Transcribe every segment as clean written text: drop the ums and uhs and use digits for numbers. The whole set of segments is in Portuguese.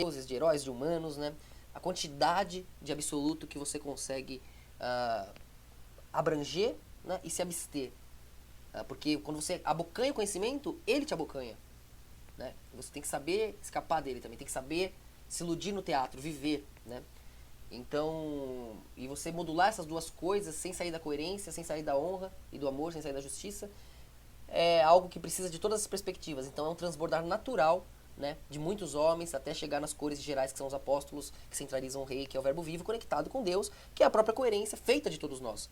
deuses, de heróis, de humanos, né? A quantidade de absoluto que você consegue abranger, né? E se abster. Porque quando você abocanha o conhecimento, ele te abocanha. Né? Você tem que saber escapar dele também, tem que saber se iludir no teatro, viver, né? Então, e você modular essas duas coisas sem sair da coerência, sem sair da honra e do amor, sem sair da justiça, é algo que precisa de todas as perspectivas. Então é um transbordar natural, né, de muitos homens até chegar nas cores gerais que são os apóstolos, que centralizam o rei, que é o verbo vivo, conectado com Deus, que é a própria coerência feita de todos nós.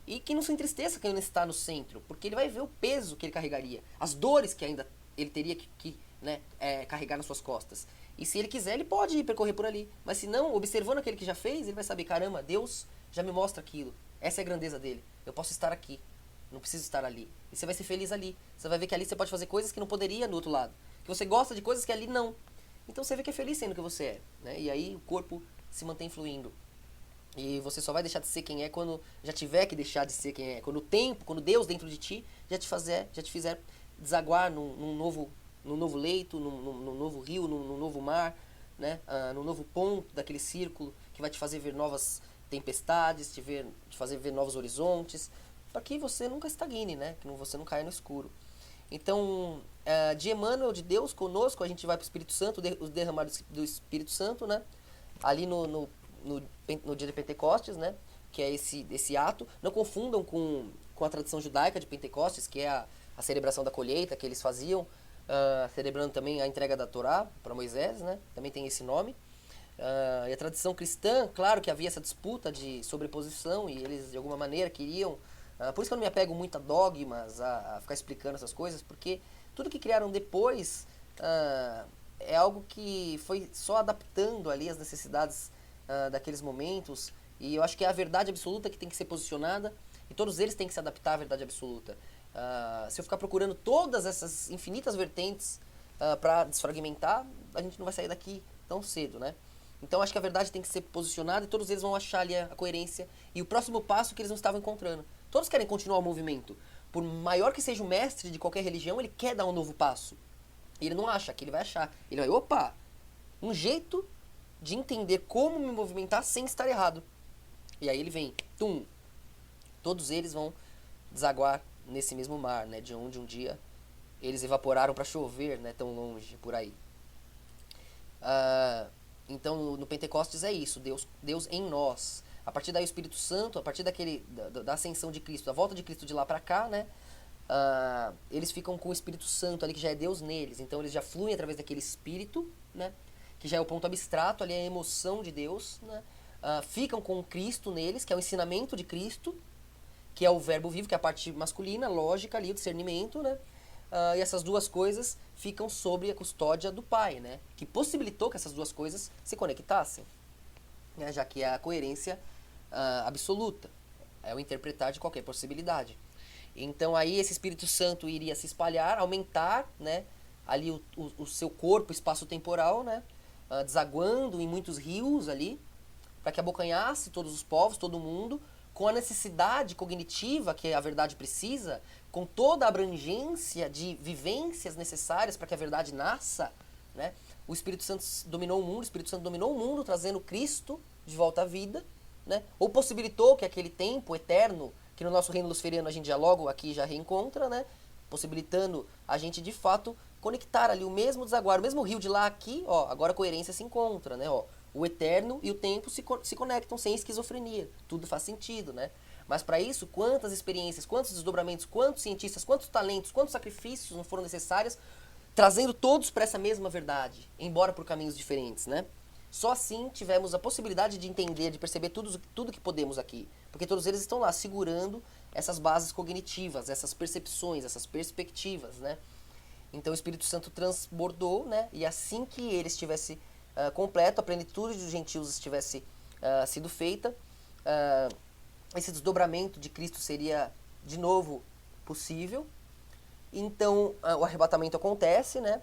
E que não se entristeça quem não está no centro, porque ele vai ver o peso que ele carregaria, as dores que ainda ele teria que né, carregar nas suas costas. E se ele quiser, ele pode percorrer por ali. Mas se não, observando aquele que já fez, ele vai saber, caramba, Deus já me mostra aquilo. Essa é a grandeza dele. Eu posso estar aqui. Não preciso estar ali. E você vai ser feliz ali. Você vai ver que ali você pode fazer coisas que não poderia no outro lado. Que você gosta de coisas que ali não. Então você vê que é feliz sendo o que você é. Né? E aí o corpo se mantém fluindo. E você só vai deixar de ser quem é quando já tiver que deixar de ser quem é. Quando o tempo, quando Deus dentro de ti já te fizer desaguar num novo leito, num novo rio, num novo mar, né? Num novo ponto daquele círculo que vai te fazer ver novas tempestades, te fazer ver novos horizontes, para que você nunca estagne, né? Que você não caia no escuro. Então, de Emmanuel, de Deus conosco, a gente vai para o Espírito Santo, o derramar do Espírito Santo, né? Ali no dia de Pentecostes, né? Que é esse ato. Não confundam com a tradição judaica de Pentecostes, que é a celebração da colheita que eles faziam, celebrando também a entrega da Torá para Moisés, né? Também tem esse nome. E a tradição cristã, claro que havia essa disputa de sobreposição e eles de alguma maneira queriam. Por isso que eu não me apego muito a dogmas, a ficar explicando essas coisas, porque tudo que criaram depois é algo que foi só adaptando ali as necessidades daqueles momentos. E eu acho que é a verdade absoluta que tem que ser posicionada e todos eles têm que se adaptar à verdade absoluta. Se eu ficar procurando todas essas infinitas vertentes para desfragmentar, a gente não vai sair daqui tão cedo, né? Então acho que a verdade tem que ser posicionada e todos eles vão achar ali a coerência e o próximo passo que eles não estavam encontrando. Todos querem continuar o movimento. Por maior que seja o mestre de qualquer religião, ele quer dar um novo passo. E ele não acha que ele vai achar. Ele vai, opa, um jeito de entender como me movimentar sem estar errado. E aí ele vem, tum. Todos eles vão desaguar nesse mesmo mar, né? De onde um dia eles evaporaram para chover, né? Tão longe por aí. Então no Pentecostes é isso, Deus em nós. A partir daí o Espírito Santo, a partir da ascensão de Cristo, da volta de Cristo de lá para cá, né? Eles ficam com o Espírito Santo ali, que já é Deus neles. Então eles já fluem através daquele Espírito, né? Que já é o ponto abstrato, ali é a emoção de Deus, né? Ficam com Cristo neles, que é o ensinamento de Cristo, que é o verbo vivo, que é a parte masculina, lógica ali, o discernimento, né? E essas duas coisas ficam sob a custódia do Pai, né? Que possibilitou que essas duas coisas se conectassem, né? Já que é a coerência absoluta, é o interpretar de qualquer possibilidade. Então aí esse Espírito Santo iria se espalhar, aumentar, né? Ali o seu corpo espaço-temporal, né? Desaguando em muitos rios ali, para que abocanhasse todos os povos, todo mundo, com a necessidade cognitiva que a verdade precisa, com toda a abrangência de vivências necessárias para que a verdade nasça, né? O Espírito Santo dominou o mundo, trazendo Cristo de volta à vida, né? Ou possibilitou que aquele tempo eterno, que no nosso reino luciferiano a gente já logo aqui já reencontra, né? Possibilitando a gente de fato conectar ali o mesmo desaguar, o mesmo rio de lá aqui, ó, agora a coerência se encontra, né? Ó, o eterno e o tempo se conectam sem esquizofrenia. Tudo faz sentido, né? Mas para isso, quantas experiências, quantos desdobramentos, quantos cientistas, quantos talentos, quantos sacrifícios não foram necessários, trazendo todos para essa mesma verdade, embora por caminhos diferentes, né? Só assim tivemos a possibilidade de entender, de perceber tudo que podemos aqui. Porque todos eles estão lá segurando essas bases cognitivas, essas percepções, essas perspectivas, né? Então o Espírito Santo transbordou, né? E assim que ele estivesse completo, a plenitude dos gentios estivesse sido feita, esse desdobramento de Cristo seria de novo possível. Então o arrebatamento acontece, né?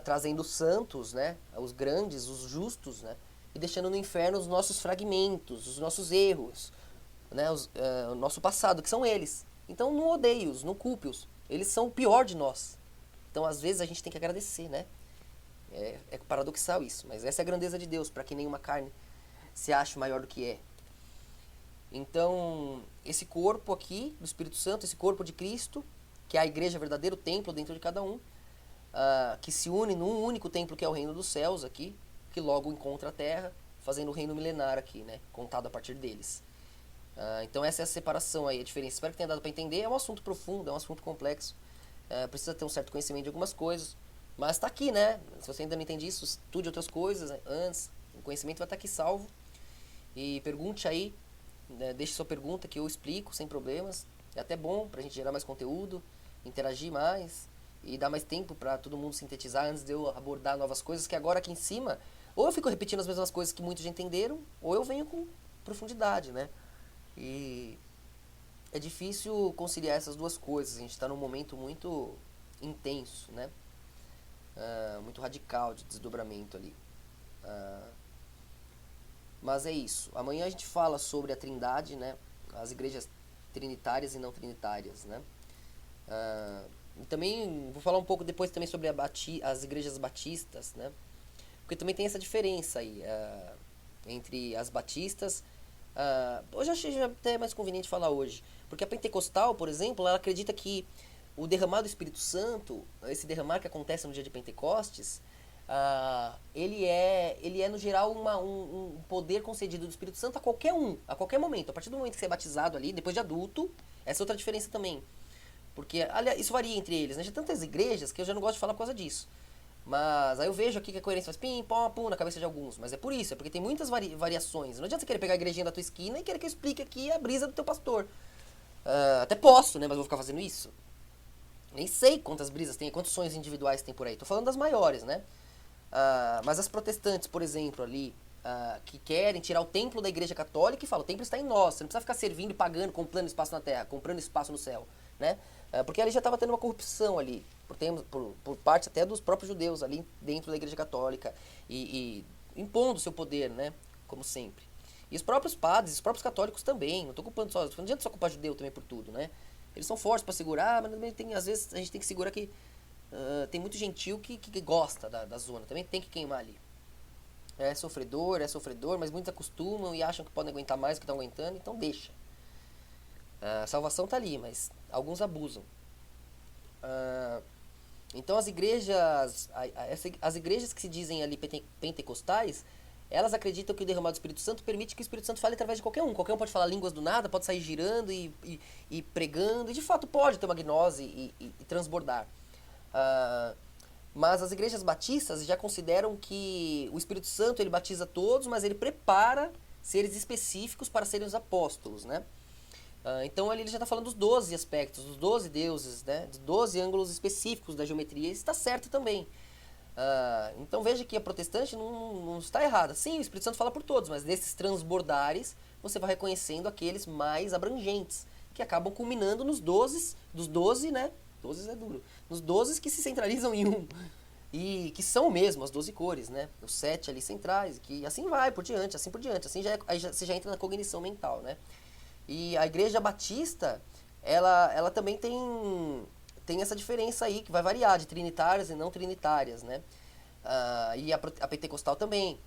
Trazendo os santos, né? Os grandes, os justos, né? E deixando no inferno os nossos fragmentos, os nossos erros, né? O nosso passado, que são eles. Então não odeie-os, não culpe-os. Eles são o pior de nós. Então às vezes a gente tem que agradecer, né? É paradoxal isso, mas essa é a grandeza de Deus, para que nenhuma carne se ache maior do que é. Então, esse corpo aqui do Espírito Santo, esse corpo de Cristo, que é a igreja verdadeira, o templo dentro de cada um, que se une num único templo que é o reino dos céus aqui, que logo encontra a terra, fazendo o reino milenar aqui, né, contado a partir deles. Então essa é a separação aí, a diferença. Espero que tenha dado para entender. É um assunto profundo, é um assunto complexo. Precisa ter um certo conhecimento de algumas coisas. Mas está aqui, né? Se você ainda não entende isso, estude outras coisas antes. O conhecimento vai estar aqui salvo. E pergunte aí, né? Deixe sua pergunta que eu explico sem problemas. É até bom para a gente gerar mais conteúdo, interagir mais e dar mais tempo para todo mundo sintetizar antes de eu abordar novas coisas. Que agora aqui em cima, ou eu fico repetindo as mesmas coisas que muitos já entenderam, ou eu venho com profundidade, né? E é difícil conciliar essas duas coisas. A gente está num momento muito intenso, né? Muito radical de desdobramento ali. Mas é isso. Amanhã a gente fala sobre a Trindade, né? As igrejas trinitárias e não trinitárias, né? E também vou falar um pouco depois também sobre as igrejas batistas, né? Porque também tem essa diferença aí entre as batistas. Hoje acho que até é mais conveniente falar hoje. Porque a pentecostal, por exemplo, ela acredita que o derramar do Espírito Santo, esse derramar que acontece no dia de Pentecostes, ele é no geral um poder concedido do Espírito Santo a qualquer momento. A partir do momento que você é batizado ali, depois de adulto, essa é outra diferença também. Porque, aliás, isso varia entre eles, né? Já tantas igrejas que eu já não gosto de falar por causa disso. Mas aí eu vejo aqui que a coerência faz pim, pom, pum na cabeça de alguns. Mas é por isso, é porque tem muitas variações. Não adianta você querer pegar a igrejinha da tua esquina e querer que eu explique aqui a brisa do teu pastor. Até posso, né? Mas vou ficar fazendo isso. Nem sei quantas brisas tem, quantos sonhos individuais tem por aí. Tô falando das maiores, né? Mas as protestantes, por exemplo, ali, que querem tirar o templo da igreja católica e falam, o templo está em nós. Você não precisa ficar servindo e pagando, comprando espaço na terra, comprando espaço no céu, né? Porque ali já estava tendo uma corrupção ali, por parte até dos próprios judeus ali dentro da igreja católica e impondo seu poder, né? Como sempre. E os próprios padres, os próprios católicos também, não estou culpando só, não adianta só culpar judeu também por tudo, né? Eles são fortes para segurar, mas também às vezes a gente tem que segurar que tem muito gentil que gosta da zona, também tem que queimar ali. É sofredor, mas muitos acostumam e acham que podem aguentar mais do que estão aguentando, então deixa. A salvação tá ali, mas alguns abusam. Então as igrejas que se dizem ali pentecostais, elas acreditam que o derramado do Espírito Santo permite que o Espírito Santo fale através de qualquer um. Qualquer um pode falar línguas do nada, pode sair girando e pregando, e de fato pode ter uma gnose e transbordar. Mas as igrejas batistas já consideram que o Espírito Santo ele batiza todos, mas ele prepara seres específicos para serem os apóstolos, né? Então ali ele já está falando dos 12 aspectos, dos 12 deuses, né? Dos 12 ângulos específicos da geometria. Isso está certo também. Então veja que a protestante não está errada. Sim, o Espírito Santo fala por todos, mas desses transbordares você vai reconhecendo aqueles mais abrangentes, que acabam culminando nos 12, dos 12, né? 12 é duro. Nos 12 que se centralizam em um. E que são mesmo as 12 cores, né? Os 7 ali centrais, que assim vai por diante, assim por diante. Assim você já entra na cognição mental, né? E a igreja batista, ela também tem essa diferença aí, que vai variar de trinitárias e não trinitárias, né? E a pentecostal também,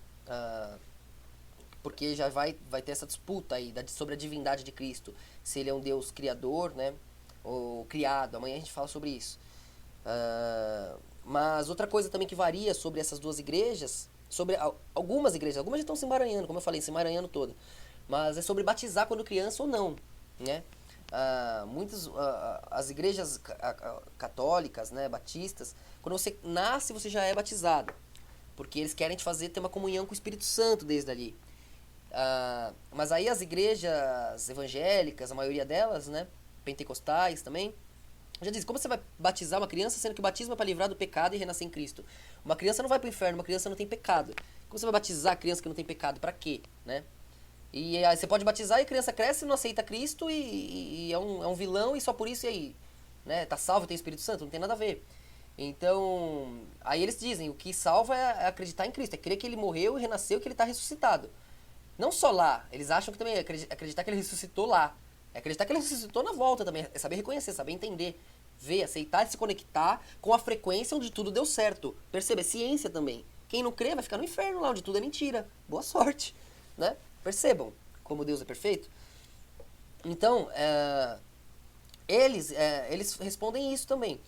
porque já vai ter essa disputa aí sobre a divindade de Cristo, se ele é um Deus criador, né? Ou criado. Amanhã a gente fala sobre isso. Mas outra coisa também que varia sobre essas duas igrejas, sobre algumas igrejas já estão se emaranhando, como eu falei, se emaranhando toda, mas é sobre batizar quando criança ou não, né? As igrejas católicas, né, batistas, quando você nasce você já é batizado, porque eles querem te fazer ter uma comunhão com o Espírito Santo desde ali. Mas aí as igrejas evangélicas, a maioria delas, né, pentecostais também, já diz, como você vai batizar uma criança sendo que o batismo é para livrar do pecado e renascer em Cristo? Uma criança não vai para o inferno, uma criança não tem pecado. Como você vai batizar a criança que não tem pecado? Para quê, né? E aí você pode batizar e a criança cresce e não aceita Cristo e é um vilão e só por isso e aí, né? Tá salvo e tem Espírito Santo? Não tem nada a ver. Então, aí eles dizem, o que salva é acreditar em Cristo, é crer que ele morreu e renasceu e que ele está ressuscitado. Não só lá, eles acham que também é acreditar que ele ressuscitou lá. É acreditar que ele ressuscitou na volta também, é saber reconhecer, saber entender ver, aceitar e se conectar com a frequência onde tudo deu certo. Perceba, é ciência também. Quem não crê vai ficar no inferno lá, onde tudo é mentira. Boa sorte, né? Percebam como Deus é perfeito? Então, eles respondem isso também.